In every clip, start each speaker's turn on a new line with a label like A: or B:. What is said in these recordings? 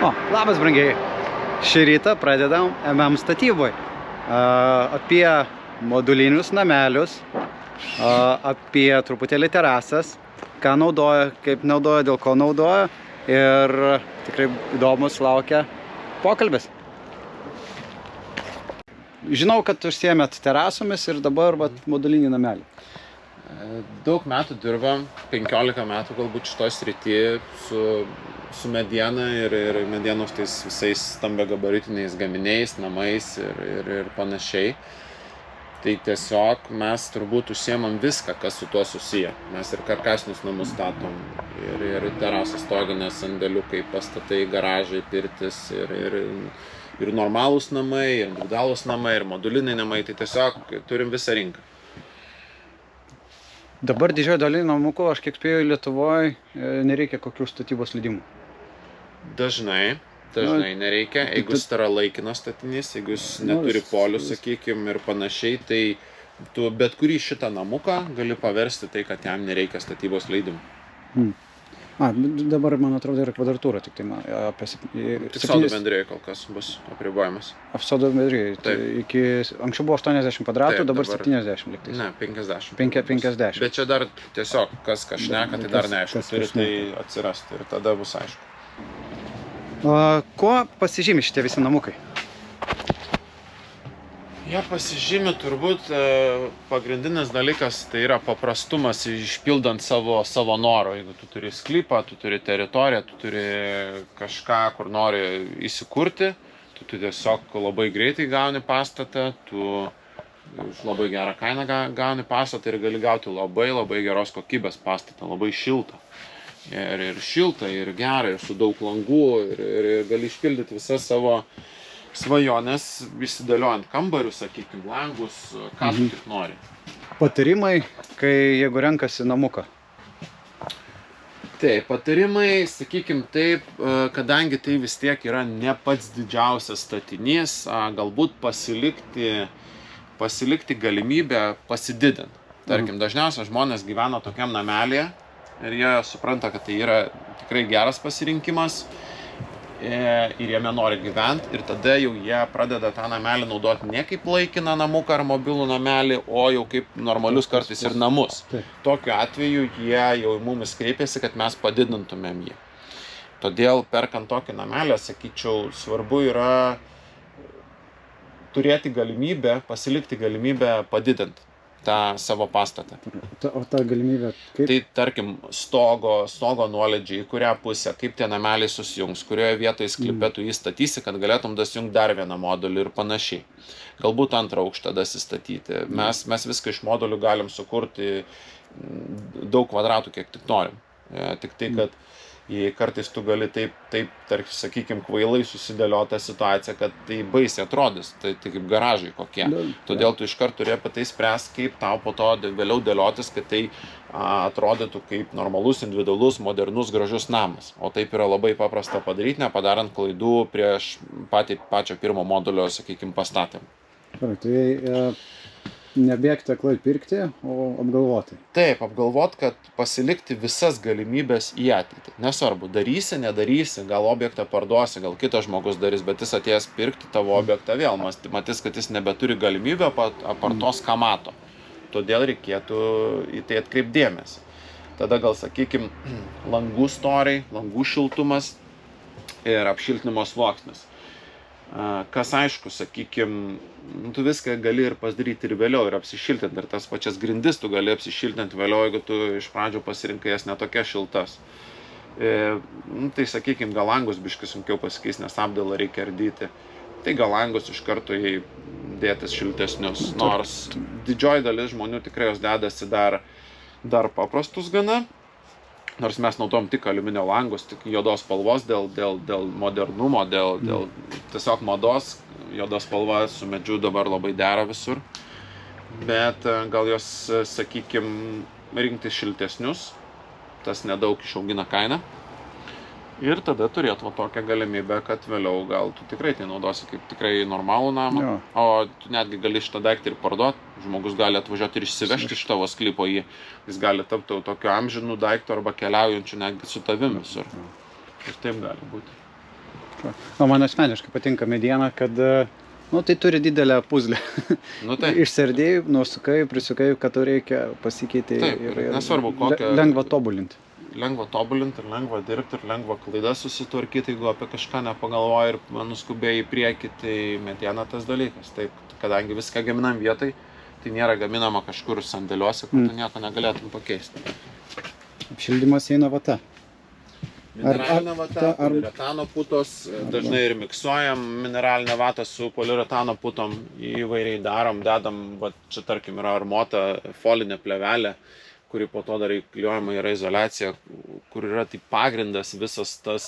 A: Labas, brangiai. Šį rytą pradedam MM statyboje. Apie modulinius namelius, apie truputėlį terasas, ką naudoja, kaip naudoja, dėl ko naudoja. Ir tikrai įdomus laukia pokalbis. Žinau, kad užsiėmėt terasomis ir dabar modulinį namelį.
B: Daug metų dirbam, 15 metų galbūt šitoj srity su mediena ir medienos tais visais stambiagabaritiniais gaminiais, namais ir panašiai. Tai tiesiog mes turbūt užsiemam viską, kas su tuo susiję. Mes ir karkasinius namus statom, ir terasas, stoginės, sandėliukai, pastatai, garažai, pirtis, ir normalūs namai, ir individualūs namai, ir moduliniai namai. Tai tiesiog turim visą rinką.
A: Dabar didžioji dalis namukų, aš kiek spėju, Lietuvoje nereikia kokių statybos leidimų.
B: Dažnai nereikia. Jeigu jis yra laikinas statinys, jeigu jis neturi polių, sakykime, ir panašiai, tai tu bet kurį šitą namuką gali paversti tai, kad jam nereikia statybos leidimų.
A: Dabar, man atrodo, yra kvadratūra, tik tai apie...
B: Tik sodų bendrijai kol kas bus apribojimas.
A: Sodų bendrijai. Anksčiau buvo 80 kvadratų, dabar 70 liktais.
B: Ne, 50.
A: 50.
B: Bet čia dar tiesiog, kas šneka, tai dar neaišku. Turi tai atsirasti ir tada bus aišku.
A: Kuo pasižymi šitie visi namukai?
B: Jie pasižymi turbūt pagrindinis dalykas, tai yra paprastumas išpildant savo norą. Jeigu tu turi sklypą, tu turi teritoriją, tu turi kažką, kur nori įsikurti, tu tiesiog labai greitai gauni pastatą, tu už labai gerą kainą gauni pastatą ir gali gauti labai geros kokybės pastatą, labai šiltą. Ir šiltą, ir gerą, ir su daug langų, ir gali išpildyti visas savo svajonės, įsidėliojant kambarius, sakykime, langus, ką tu tik nori.
A: Patarimai, jeigu renkasi namuką?
B: Taip, patarimai, sakykime taip, kadangi tai vis tiek yra ne pats didžiausias statinys, galbūt pasilikti galimybę pasididinti. Tarkim, dažniausiai žmonės gyvena tokiam namelėje ir jie supranta, kad tai yra tikrai geras pasirinkimas. Ir jame nori gyventi ir tada jau jie pradeda tą namelį naudoti ne kaip laikiną namuką ar mobilų namelį, o jau kaip normalius kartais ir namus. Tokiu atveju jie jau mumis kreipiasi, kad mes padidintumėm jį. Todėl perkant tokį namelį, sakyčiau, svarbu yra turėti galimybę, pasilikti galimybę padidinti tą savo pastatą.
A: O ta galimybė kaip?
B: Tai tarkim stogo nuolydžiai, į kurią pusę, kaip tie nameliai susijungs, kurioje vietoje sklype tu jį statysi, kad galėtum dasijungti dar vieną modulį ir panašiai. Galbūt antrą aukštą dasistatyti. Mes viską iš modulių galim sukurti daug kvadratų, kiek tik norim. Tik tai, kad kartais tu gali taip, tarkim, sakykime, kvailai susidėliota situacija, kad tai baisiai atrodys, tai kaip garažai kokie. Todėl tu iškart turi apie tai spręsti, kaip tau po to vėliau dėliotis, kad tai atrodytų kaip normalus, individualus, modernus, gražus namas. O taip yra labai paprasta padaryti, nepadarant klaidų prieš pačio pirmo modulio, sakykime, pastatymą.
A: Tai nebėgti aklai pirkti, o apgalvoti.
B: Taip, apgalvoti, kad pasilikti visas galimybės į ateitį. Nesvarbu, darysi, nedarysi, gal objektą parduosi, gal kitas žmogus darys, bet jis atėjęs pirkti tavo objektą vėl. Matys, kad jis nebeturi galimybę apart tos, ką mato. Todėl reikėtų į tai atkreipdėmėsi. Tada gal, sakykime, langų storiai, langų šiltumas ir apšiltinimo sluoksnis. Kas aišku, sakykime, tu viską gali ir pasidaryti ir vėliau, ir apsišiltinti, ir tas pačias grindis tu gali apsišiltinti vėliau, jeigu tu iš pradžių pasirinkai jas netokia šiltas. Tai sakykime, gal langus biškai sunkiau pasikeis, nes apdailą reikia ardyti. Tai gal langus iš karto jai dėtis šiltesnius, nors didžioji dalis žmonių tikrai jos dedasi dar paprastus gana. Nors mes naudojam tik aliuminio langus, tik juodos spalvos dėl modernumo, dėl tiesiog mados. Juodos spalva su medžiu dabar labai dera visur. Bet gal jos, sakykime, rinktis šiltesnius, tas nedaug išaugina kainą. Ir tada turėtų tokią galimybę, kad vėliau gal tu tikrai tai naudosi kaip tikrai normalų namą. O tu netgi gali šitą daiktą ir parduoti. Žmogus gali atvažiuoti ir išsivežti iš tavo sklypo jį. Jis gali tapti tokiu amžinų daiktų arba keliaujančių netgi su tavim visur. Ir taip gali būti.
A: O man asmeniškai patinka mediena, kad tai turi didelę puzlę.
B: Nu, tai.
A: Išserdėjai, nusukai, prisukai, kad tau reikia pasikeiti ir
B: nesvarbu, kokią...
A: lengva tobulinti.
B: Lengva tobulinti ir lengva dirbti ir lengva klaidas susitvarkyti, jeigu apie kažką nepagalvoji ir nuskubėjai į priekį, tai mediena tas dalykas. Taip, kadangi viską gaminam vietai, tai nėra gaminama kažkur sandėliuose, kur tu nieko negalėtum pakeisti.
A: Apšildymas eina vata.
B: Mineralinė vata, poliuretano putos, dažnai ir miksuojam mineralinę vatą su poliuretano putom, įvairiai darom, dedam, čia tarkim yra armuota folinė plėvelė, kuri po to dar įklijuojama yra izoliacija, kur yra tai pagrindas visas tas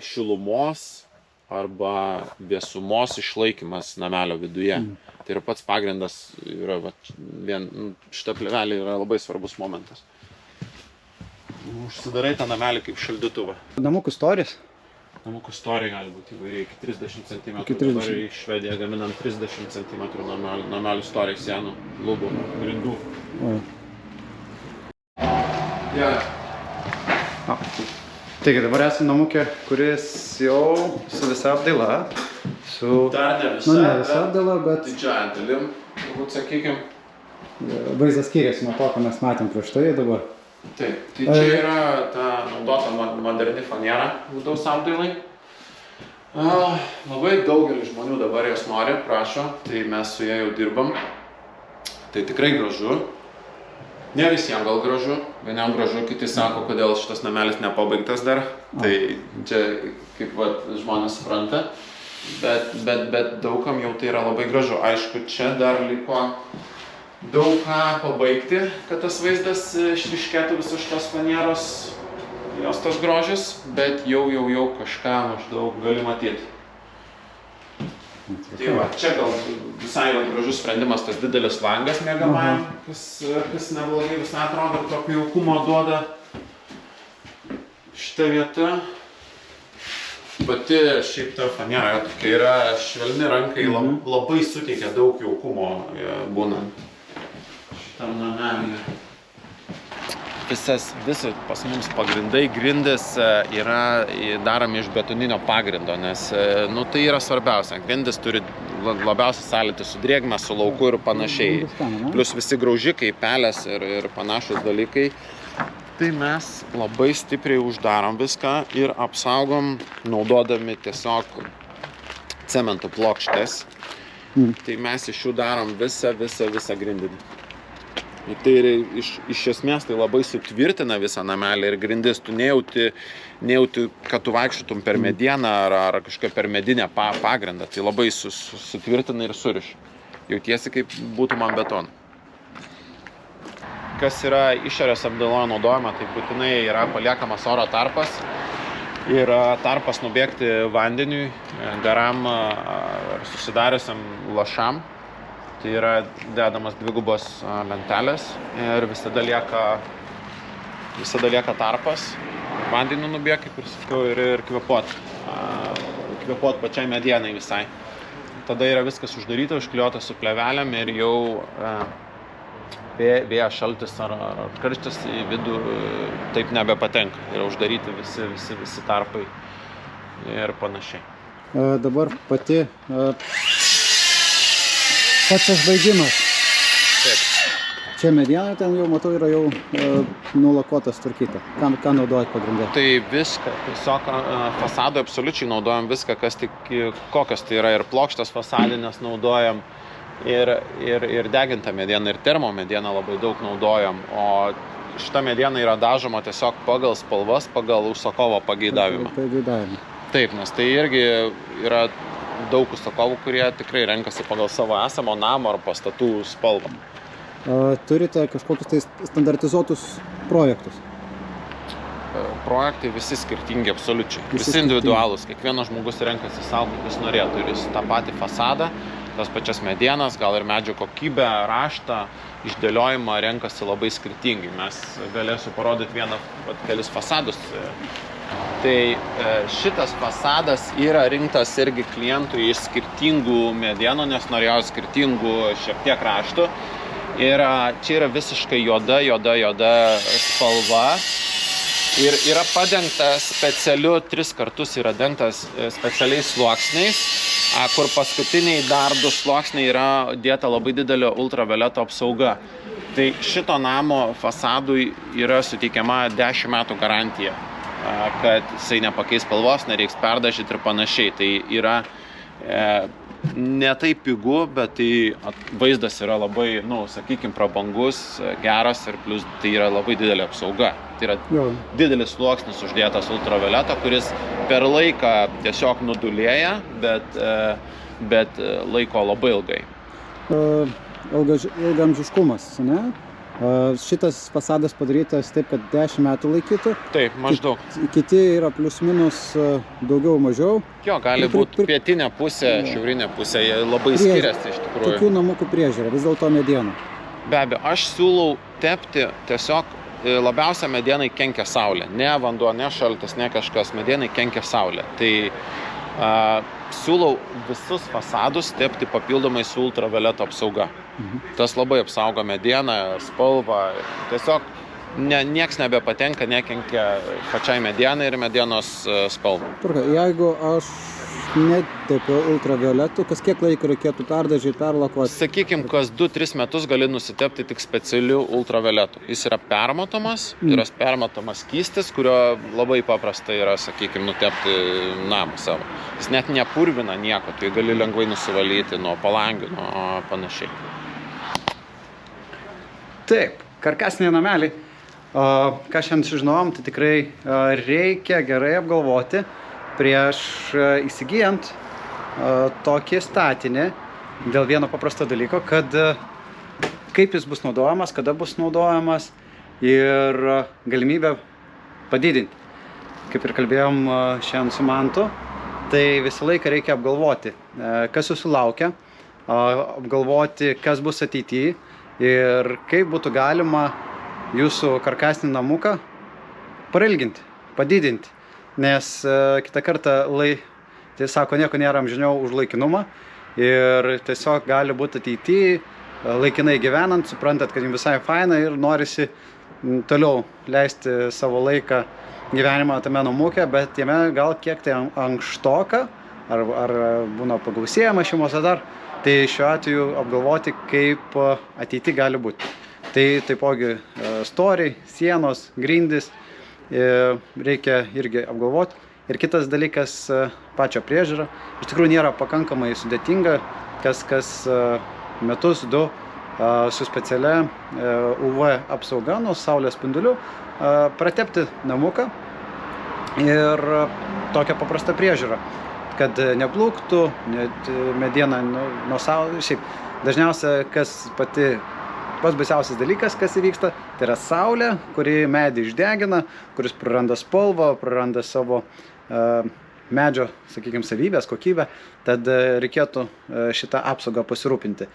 B: šilumos arba vėsumos išlaikymas namelio viduje. Tai yra pats pagrindas, šita plėvelė yra labai svarbus momentas. Užsidarai tą namelį kaip šaldytuvą.
A: Namukų storis?
B: Namukų storiai gali būti įvairiai iki 30 cm. Dabar į Švediją gaminam 30 cm namelių storiai sienų, lubų, grindų.
A: Taigi dabar esame namukė, kuris jau su visa apdaila.
B: Dar ne visa,
A: ne visa apdaila, bet...
B: didžiąją dalim, turbūt sakykim.
A: Vaizdas skiriasi nuo to, ką mes matėm prieš tai dabar.
B: Taip, tai čia yra ta naudota moderni faniera vidaus apdailai. Labai daugelis žmonių dabar jos nori, prašo, tai mes su jie jau dirbam. Tai tikrai gražu. Ne visiems gal gražu, vienam gražu, kiti sako, kodėl šitas namelis nepabaigtas dar. Tai čia kaip žmonės supranta, bet daugam jau tai yra labai gražu. Aišku, čia dar liko daug ką pabaigti, kad tas vaizdas išryškėtų visos šitos fanieros, jos tas grožis, bet jau kažką maždaug gali matyti. Tai va, čia gal visai gražus sprendimas, tas didelis langas miegamajam, kas neblogai visai atrodo ir tokio jaukumo duoda šitą vietą. Pati šiaip ta faniera tokia yra švelni rankai, labai suteikia daug jaukumo būnant. Visi pas mums pagrindai, grindis yra daromi iš betoninio pagrindo, nes tai yra svarbiausia. Grindis turi labiausiai sąlytį su drėgme, su lauku ir panašiai. Plius visi graužikai, pelės ir panašus dalykai. Tai mes labai stipriai uždarom viską ir apsaugom naudodami tiesiog cemento plokštės. Tai mes iš jų darom visą grindinį. Tai iš esmės tai labai sutvirtina visą namelį ir grindis. Tu nejauti, kad tu vaikščiotum per medieną ar kažkokią per medinę pagrindą. Tai labai sutvirtina ir suriša. Jautiesi kaip būtum ant betono. Kas yra išorės apdailoje naudojama, tai būtinai yra paliekamas oro tarpas. Ir tarpas nubėgti vandeniui, garam ar susidariusiam lašam. Tai yra dedamas dvigubos lentelės ir visada lieka tarpas. Vandeniu nubėg, kaip ir sakiau, ir kvėpuot. Kvėpuot pačiai medienai visai. Tada yra viskas uždaryta, užklijuota su plėvelėm ir jau vėjas, šaltis ar karštis į vidų taip nebepatenka. Yra uždaryti visi tarpai ir panašiai.
A: Dabar pats užbaigimas.
B: Taip.
A: Čia mediena, ten jau matau, yra jau nulakuotas, tvarkyta. Ką naudojat pagrindė?
B: Tai viską, tiesiog fasadui absoliučiai naudojam viską, kokios tai yra ir plokštas fasadinės naudojam, ir degintą medieną, ir termomedieną labai daug naudojam, o šita mediena yra dažoma tiesiog pagal spalvas, pagal užsakovo pageidavimą. Taip, nes tai irgi yra daug užsakovų, kurie tikrai renkasi pagal savo esamo namo ar pastatų spalvą.
A: Turite kažkokius tai standartizuotus projektus?
B: Projektai visi skirtingi absoliučiai. Visi individualūs. Kiekvienas žmogus renkasi savo, kaip jis norėtų. Ir tą patį fasadą, tas pačias medienas, gal ir medžio kokybę, raštą, išdėliojimą renkasi labai skirtingai. Mes galėsiu parodyti kelis fasadus. Tai šitas fasadas yra rinktas irgi klientui iš skirtingų medienų, nes norėjo skirtingų šiek tiek raštų. Ir čia yra visiškai juoda spalva. Ir yra padengtas specialiu, 3 kartus yra dengtas specialiais sluoksniais, kur paskutiniai dar 2 sluoksniai yra dėta labai didelio ultravioleto apsauga. Tai šito namo fasadui yra suteikiama 10 metų garantija, kad jisai nepakeis spalvos, nereiks perdažyti ir panašiai. Tai yra ne taip pigu, bet tai vaizdas yra labai, sakykime, prabangus, geras ir plus tai yra labai didelė apsauga. Tai yra didelis sluoksnis uždėtas ultravioleto, kuris per laiką tiesiog nudulėja, bet laiko labai ilgai.
A: Ilgamžiškumas, ne? Šitas fasadas padarytas taip, kad 10 metų laikytų.
B: Taip, maždaug.
A: Kiti yra plius minus daugiau mažiau.
B: Jo, gali būti pietinė pusė, šiaurinė pusė, jie labai skiriasi iš tikrųjų.
A: Tokių namukų priežiūra, vis dėlto mediena.
B: Be abejo, aš siūlau tepti tiesiog labiausia medienai kenkia saulė. Ne vanduo, ne šaltis, ne kažkas, medienai kenkia saulė. Tai siūlau visus fasadus tepti papildomai su ultravioleto apsauga. Tas labai apsaugo medieną, spalvą. Tiesiog nieks nebepatenka, nekenkia pačiai medienai ir medienos spalvą.
A: Jeigu aš netepiu ultravioletu, kas kiek laiko reikėtų perdažyti, perlakuoti?
B: Sakykime, kas 2-3 metus gali nusitepti tik specialiu ultravioletu. Jis yra permatomas, yra permatomas skystis, kurio labai paprasta yra, sakykime, nutepti namą savo. Jis net nepurvina nieko, tai gali lengvai nusivalyti nuo palangių, nuo panašiai.
C: Taip, karkasiniai nameliai. Ką šiandien sužinojom, tai tikrai reikia gerai apgalvoti prieš įsigijant tokį statinį dėl vieno paprasto dalyko, kad kaip jis bus naudojamas, kada bus naudojamas ir galimybę padidinti. Kaip ir kalbėjom šiandien su Mantu, tai visą laiką reikia apgalvoti, kas jūsų laukia, apgalvoti, kas bus ateityje ir kaip būtų galima jūsų karkasinį namuką prailginti, padidinti. Nes kitą kartą, tai sako, nieko nėra amžiniau už laikinumą ir tiesiog gali būti ateityje, laikinai gyvenant, suprantat, kad jums visai faina ir norisi toliau leisti savo laiką gyvenimą tame namuke, bet jame gal kiek tai ankštoka, ar būna pagausėjama šeimos ar dar, tai šiuo atveju apgalvoti, kaip ateityje gali būti. Tai taipogi storiai, sienos, grindys, reikia irgi apgalvoti. Ir kitas dalykas, pačio priežiūra. Iš tikrųjų nėra pakankamai sudėtinga, kas metus, 2 su specialia UV apsauga nuo saulės spindulių pratepti namuką ir tokia paprasta priežiūra, kad neplūktų mediena nuo saulės. Šiaip dažniausia, pats baisiausias dalykas, kas įvyksta, tai yra saulė, kuri medį išdegina, kuris praranda spalvą, praranda savo medžio, sakykime, savybės, kokybę, tad reikėtų šitą apsaugą pasirūpinti.